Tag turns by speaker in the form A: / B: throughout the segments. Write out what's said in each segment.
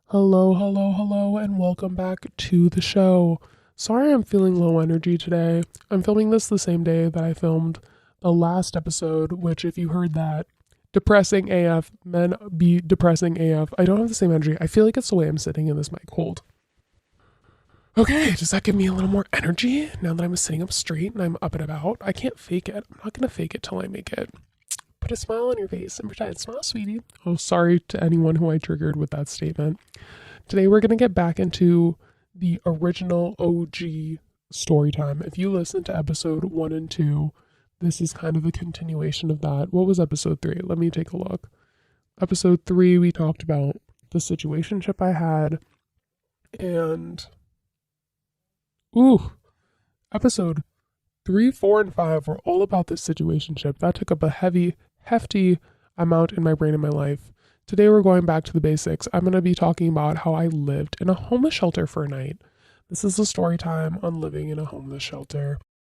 A: Hello, hello, hello, and welcome back to the show. Sorry I'm feeling low energy today. I'm filming this the same day that I filmed the last episode, which, if you heard that, depressing AF, men be depressing AF. I don't have the same energy. I feel like it's the way I'm sitting in this mic hold. Okay, does that give me a little more energy now that I'm sitting up straight and I'm up and about? I can't fake it. I'm not gonna fake it till I make it. Put a smile on your face and pretend. Smile, sweetie. Oh, sorry to anyone who I triggered with that statement. Today we're going to get back into the original OG story time. If you listen to episode 1 and 2, this is kind of a continuation of that. What was episode 3? Let me take a look. Episode 3, we talked about the situationship I had, and ooh, episode 3, 4, and 5 were all about this situationship. That took up a hefty amount in my brain and my life. Today we're going back to the basics. I'm going to be talking about how I lived in a homeless shelter for a night. This is a story time on living in a homeless shelter.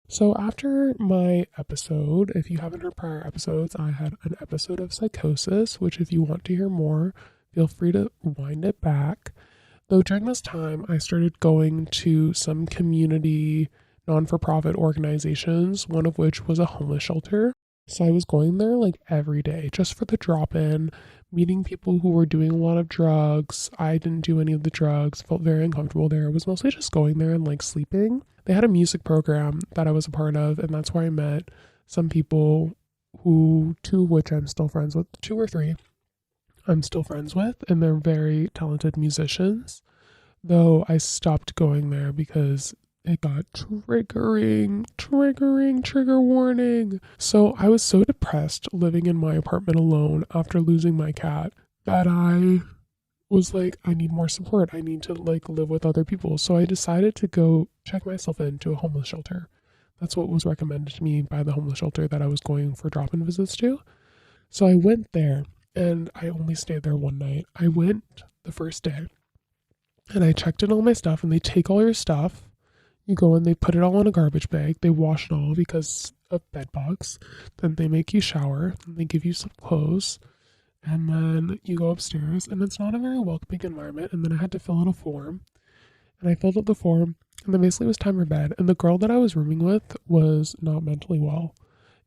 A: So after my episode, if you haven't heard prior episodes, I had an episode of psychosis, which if you want to hear more, feel free to wind it back. Though during this time, I started going to some community non-for-profit organizations, one of which was a homeless shelter. So I was going there like every day just for the drop-in, meeting people who were doing a lot of drugs. I didn't do any of the drugs, felt very uncomfortable there. I was mostly just going there and like sleeping. They had a music program that I was a part of, and that's where I met some people who, two of which I'm still friends with, two or three I'm still friends with, and they're very talented musicians. Though I stopped going there because it got trigger warning. So I was so depressed living in my apartment alone after losing my cat that I was like, I need more support. I need to like live with other people. So I decided to go check myself into a homeless shelter. That's what was recommended to me by the homeless shelter that I was going for drop-in visits to. So I went there and I only stayed there one night. I went the first day and I checked in all my stuff, and they take all your stuff. You go and they put it all in a garbage bag. They wash it all because of bed bugs. Then they make you shower. And they give you some clothes. And then you go upstairs. And it's not a very welcoming environment. And then I had to fill out a form. And I filled out the form. And then basically it was time for bed. And the girl that I was rooming with was not mentally well.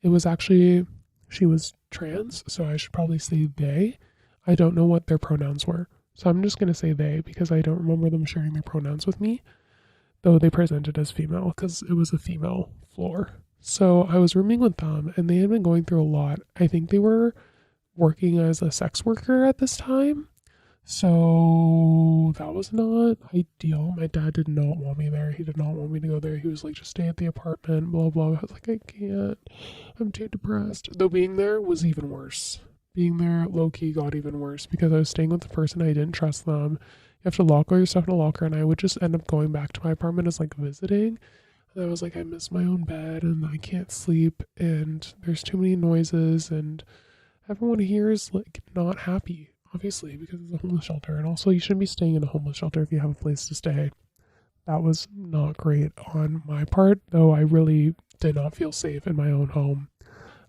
A: It was actually, she was trans. So I should probably say they. I don't know what their pronouns were. So I'm just going to say they because I don't remember them sharing their pronouns with me, though they presented as female because it was a female floor. So I was rooming with them and they had been going through a lot. I think they were working as a sex worker at this time. So that was not ideal. My dad did not want me there. He did not want me to go there. He was like, just stay at the apartment, blah, blah. I was like, I can't. I'm too depressed. Though being there was even worse. Being there low-key got even worse because I was staying with the person. I didn't trust them. You have to lock all your stuff in a locker, and I would just end up going back to my apartment as like visiting. And I was like, I miss my own bed and I can't sleep and there's too many noises and everyone here is like not happy, obviously, because it's a homeless shelter. And also you shouldn't be staying in a homeless shelter if you have a place to stay. That was not great on my part, though I really did not feel safe in my own home.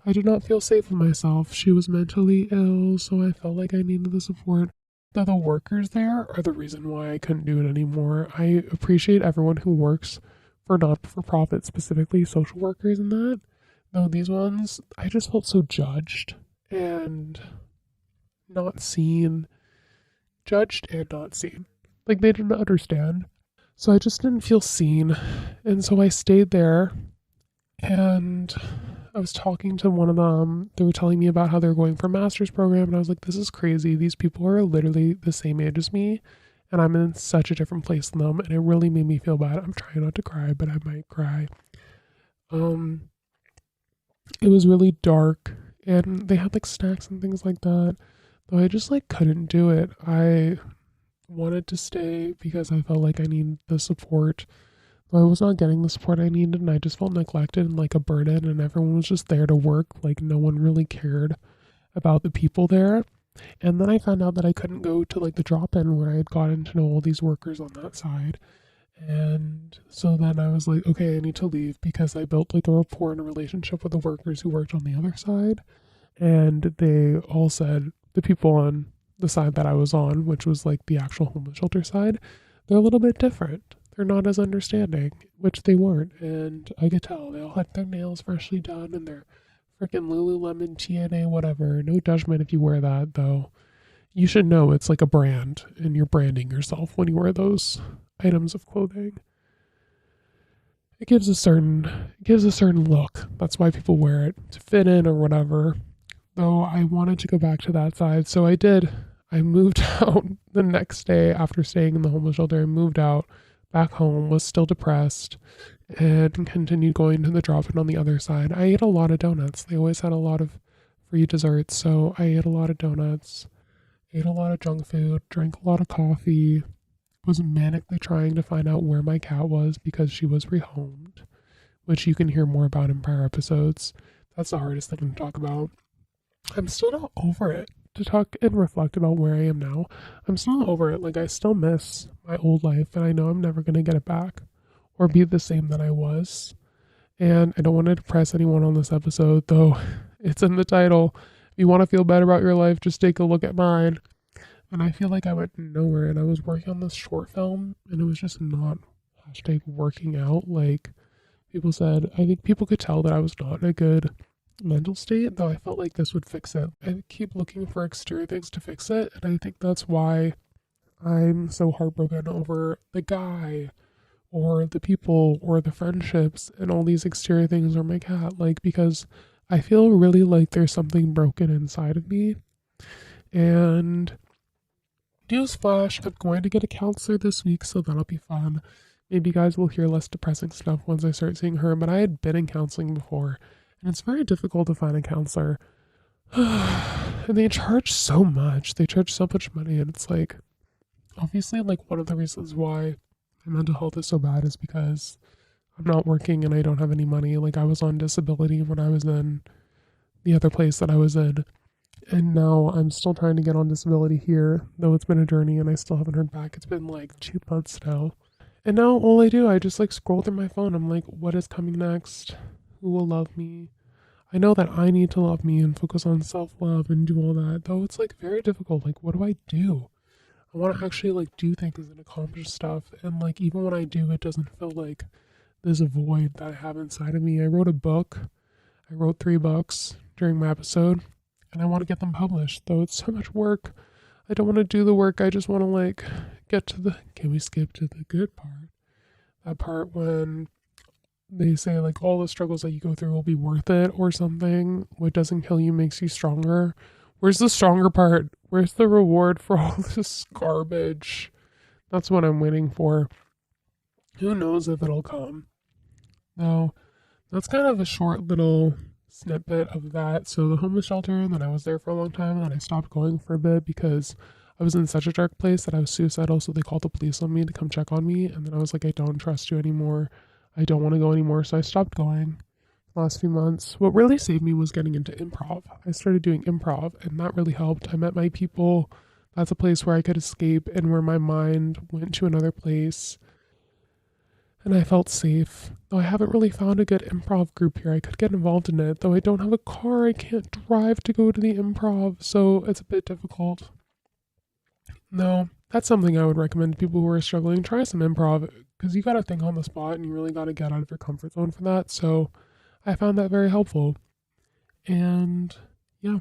A: I did not feel safe with myself. She was mentally ill, so I felt like I needed the support. Though the workers there are the reason why I couldn't do it anymore. I appreciate everyone who works for not-for-profit, specifically social workers and that. Though these ones, I just felt so judged and not seen. Judged and not seen. Like they didn't understand. So I just didn't feel seen. And so I stayed there and I was talking to one of them. They were telling me about how they're going for a master's program. And I was like, this is crazy. These people are literally the same age as me. And I'm in such a different place than them. And it really made me feel bad. I'm trying not to cry, but I might cry. It was really dark. And they had like snacks and things like that. Though I just like couldn't do it. I wanted to stay because I felt like I needed the support. I was not getting the support I needed, and I just felt neglected and like a burden, and everyone was just there to work. Like no one really cared about the people there. And then I found out that I couldn't go to like the drop-in where I had gotten to know all these workers on that side. And so then I was like, okay, I need to leave because I built like a rapport and a relationship with the workers who worked on the other side. And they all said, the people on the side that I was on, which was like the actual homeless shelter side, they're a little bit different. They're not as understanding, which they weren't. And I could tell they all had their nails freshly done and their freaking Lululemon TNA, whatever. No judgment if you wear that, though. You should know it's like a brand and you're branding yourself when you wear those items of clothing. It gives a certain look. That's why people wear it, to fit in or whatever. Though I wanted to go back to that side, so I did. I moved out the next day after staying in the homeless shelter. I moved out back home, was still depressed, and continued going to the drop-in on the other side. I ate a lot of donuts. They always had a lot of free desserts, so I ate a lot of donuts, ate a lot of junk food, drank a lot of coffee, was manically trying to find out where my cat was because she was rehomed, which you can hear more about in prior episodes. That's the hardest thing to talk about. I'm still not over it. To talk and reflect about where I am now, I'm still not over it. Like, I still miss my old life, and I know I'm never going to get it back or be the same that I was. And I don't want to depress anyone on this episode, though it's in the title. If you want to feel better about your life, just take a look at mine. And I feel like I went nowhere, and I was working on this short film, and it was just not #working out. Like people said, I think people could tell that I was not in a good mental state, though I felt like this would fix it. I keep looking for exterior things to fix it, and I think that's why I'm so heartbroken over the guy or the people or the friendships and all these exterior things or my cat. Like, because I feel really like there's something broken inside of me. And newsflash, I'm going to get a counselor this week, so that'll be fun. Maybe you guys will hear less depressing stuff once I start seeing her, but I had been in counseling before, and it's very difficult to find a counselor. And they charge so much. They charge so much money, and it's like, obviously, like, one of the reasons why my mental health is so bad is because I'm not working and I don't have any money. Like, I was on disability when I was in the other place that I was in. And now I'm still trying to get on disability here, though it's been a journey and I still haven't heard back. It's been like 2 months now. And now all I do, I just like scroll through my phone. I'm like, what is coming next? Who will love me? I know that I need to love me and focus on self-love and do all that, though it's like very difficult. Like, what do I do? I want to actually like do things and accomplish stuff. And like, even when I do, it doesn't feel like there's a void that I have inside of me. I wrote a book. I wrote 3 books during my episode. And I want to get them published, though it's so much work. I don't want to do the work. I just want to like get to the, can we skip to the good part? That part when they say like all the struggles that you go through will be worth it or something. What doesn't kill you makes you stronger. Where's the stronger part? Where's the reward for all this garbage? That's what I'm waiting for. Who knows if it'll come? No, that's kind of a short little snippet of that. So the homeless shelter, and then I was there for a long time, and then I stopped going for a bit because I was in such a dark place that I was suicidal, so they called the police on me to come check on me, and then I was like, I don't trust you anymore. I don't want to go anymore, so I stopped going the last few months. What really saved me was getting into improv. I started doing improv, and that really helped. I met my people. That's a place where I could escape and where my mind went to another place. And I felt safe. Though I haven't really found a good improv group here. I could get involved in it. Though I don't have a car, I can't drive to go to the improv, so it's a bit difficult. No, that's something I would recommend to people who are struggling. Try some improv, because you gotta think on the spot and you really gotta get out of your comfort zone for that. So I found that very helpful. And yeah,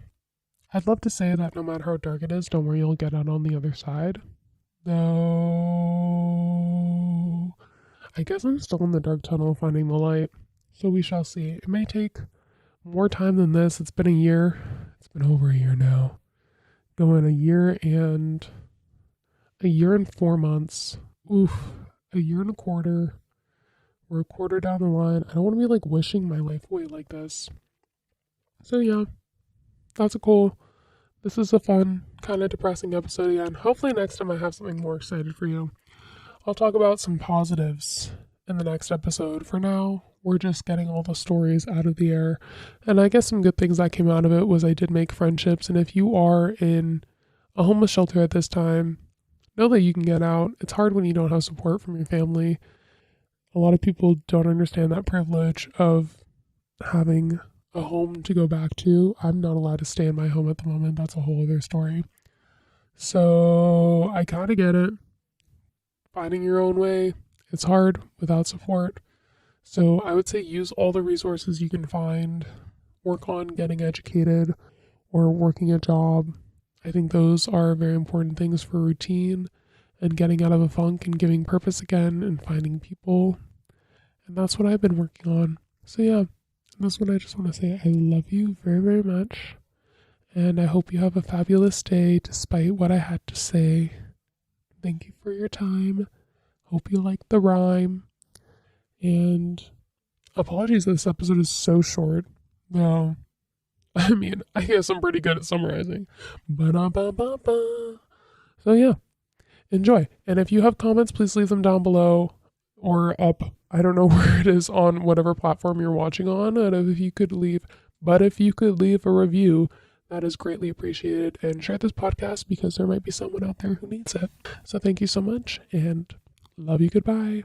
A: I'd love to say that no matter how dark it is, don't worry, you'll get out on the other side. Though I guess I'm still in the dark tunnel finding the light, so we shall see. It may take more time than this. It's been a year. It's been over a year now. Going a year and 4 months. Oof. A year and a quarter. We're a quarter down the line. I don't want to be like wishing my life away like this. So yeah, that's a cool. This is a fun, kind of depressing episode again. Hopefully next time I have something more excited for you. I'll talk about some positives in the next episode. For now, we're just getting all the stories out of the air. And I guess some good things that came out of it was I did make friendships. And if you are in a homeless shelter at this time, know that you can get out. It's hard when you don't have support from your family. A lot of people don't understand that privilege of having a home to go back to. I'm not allowed to stay in my home at the moment. That's a whole other story. So I kind of get it. Finding your own way, it's hard without support. So I would say use all the resources you can find, work on getting educated or working a job. I think those are very important things for routine and getting out of a funk and giving purpose again and finding people. And that's what I've been working on. So yeah, that's what I just want to say. I love you very, very much. And I hope you have a fabulous day despite what I had to say. Thank you for your time. Hope you liked the rhyme. And apologies that this episode is so short. No, I mean, I guess I'm pretty good at summarizing. Ba-da-ba-ba-ba. So yeah, enjoy. And if you have comments, please leave them down below or up. I don't know where it is on whatever platform you're watching on. And if you could leave a review, that is greatly appreciated. And share this podcast because there might be someone out there who needs it. So thank you so much and love you. Goodbye.